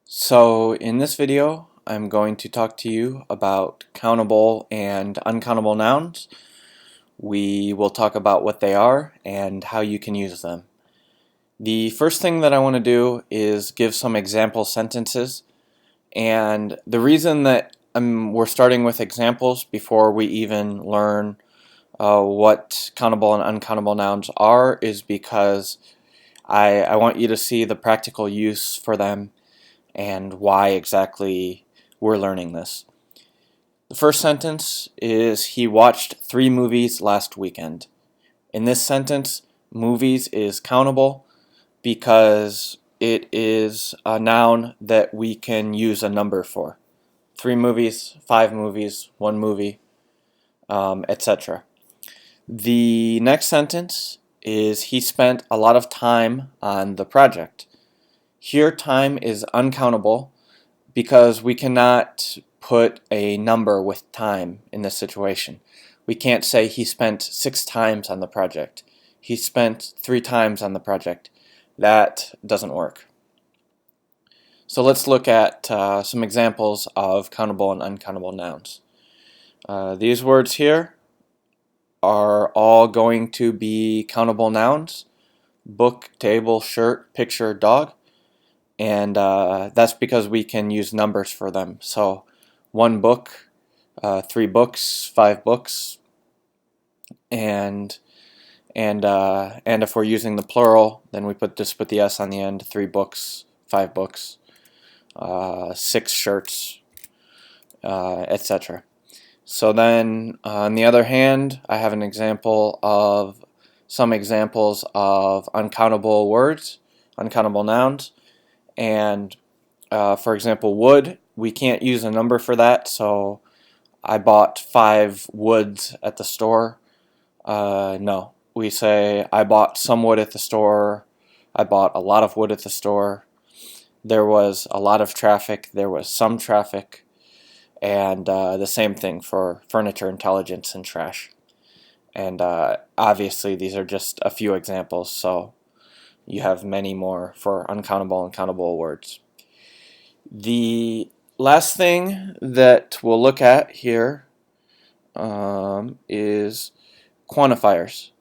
So in this video, I'm going to talk to you about countable and uncountable nouns. We will talk about what they are and how you can use them. The first thing that I want to do is give some example sentences, and the reason that we're starting with examples before we even learn what countable and uncountable nouns are is because I want you to see the practical use for them and why exactly we're learning this. The first sentence is he watched 3 movies last weekend. In this sentence, movies is countable because it is a noun that we can use a number for. 3 movies, 5 movies, 1 movie, etc. The next sentence is he spent a lot of time on the project. Here time is uncountable because we cannot put a number with time in this situation. We can't say he spent 6 times on the project. He spent 3 times on the project. That doesn't work. So let's look at some examples of countable and uncountable nouns. These words here are all going to be countable nouns: book, table, shirt, picture, dog. And that's because we can use numbers for them. So 1 book, 3 books, 5 books, and if we're using the plural, then we just put the s on the end. 3 books, 5 books, 6 shirts, etc. So then, on the other hand, I have some examples of uncountable words, uncountable nouns. And for example, wood, we can't use a number for that, so I bought 5 woods at the store. No, we say I bought some wood at the store, I bought a lot of wood at the store, there was a lot of traffic, there was some traffic, and the same thing for furniture, intelligence, and trash. And obviously these are just a few examples, so you have many more for uncountable and countable words. The last thing that we'll look at here is quantifiers.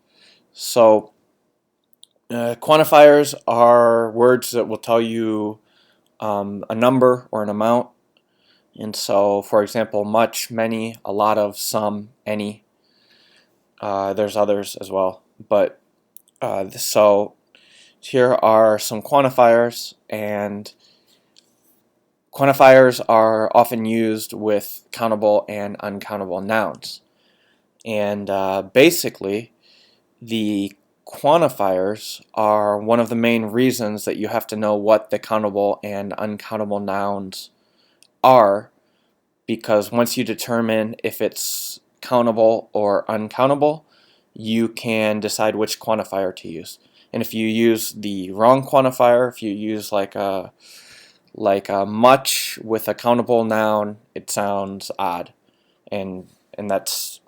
So quantifiers are words that will tell you a number or an amount. And so, for example, much, many, a lot of, some, any. There's others as well. But so here are some quantifiers, and quantifiers are often used with countable and uncountable nouns. And basically, the quantifiers are one of the main reasons that you have to know what the countable and uncountable nouns are, because once you determine if it's countable or uncountable, you can decide which quantifier to use. And if you use the wrong quantifier, if you use like a much with a countable noun, it sounds odd, and that's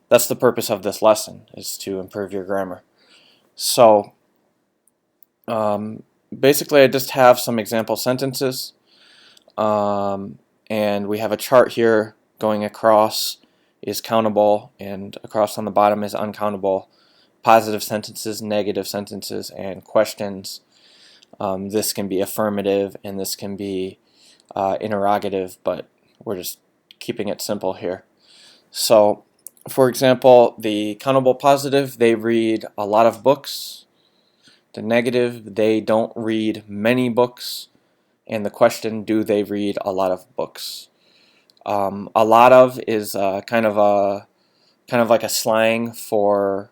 the purpose of this lesson, is to improve your grammar. So basically I just have some example sentences, and we have a chart here going across is countable and across on the bottom is uncountable. Positive sentences, negative sentences, and questions. This can be affirmative and this can be interrogative, but we're just keeping it simple here. So for example, the countable positive, they read a lot of books. The negative, they don't read many books. And the question, do they read a lot of books? A lot of is kind of like a slang for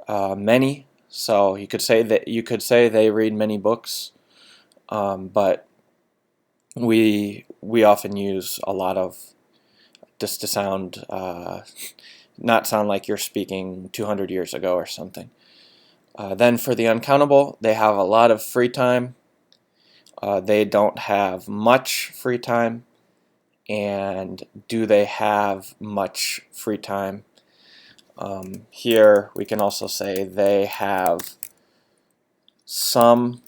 many. So you could say they read many books, but we often use a lot of just to sound not sound like you're speaking 200 years ago or something. Then for the uncountable, they have a lot of free time. They don't have much free time. And do they have much free time? Here we can also say they have some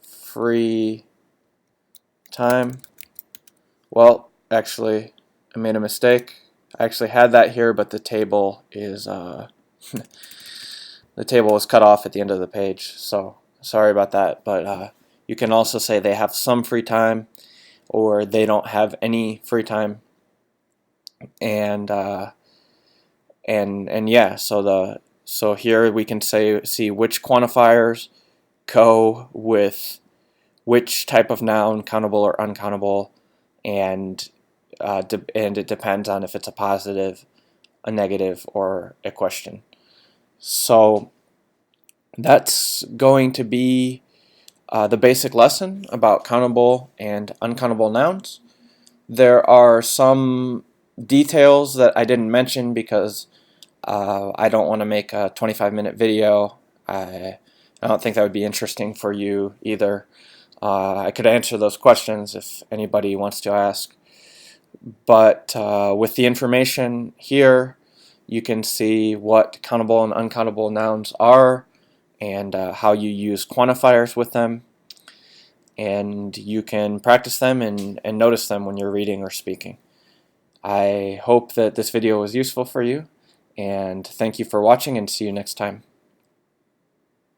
free time. Well, actually, I made a mistake. I actually had that here, but the table is the table was cut off at the end of the page, so sorry about that. But you can also say they have some free time, or they don't have any free time, and yeah. So here we can see which quantifiers go with which type of noun, countable or uncountable, and it depends on if it's a positive, a negative, or a question. So that's going to be the basic lesson about countable and uncountable nouns. There are some details that I didn't mention because I don't want to make a 25-minute video. I don't think that would be interesting for you either. I could answer those questions if anybody wants to ask. But with the information here, you can see what countable and uncountable nouns are and how you use quantifiers with them. And you can practice them and notice them when you're reading or speaking. I hope that this video was useful for you, and thank you for watching, and see you next time.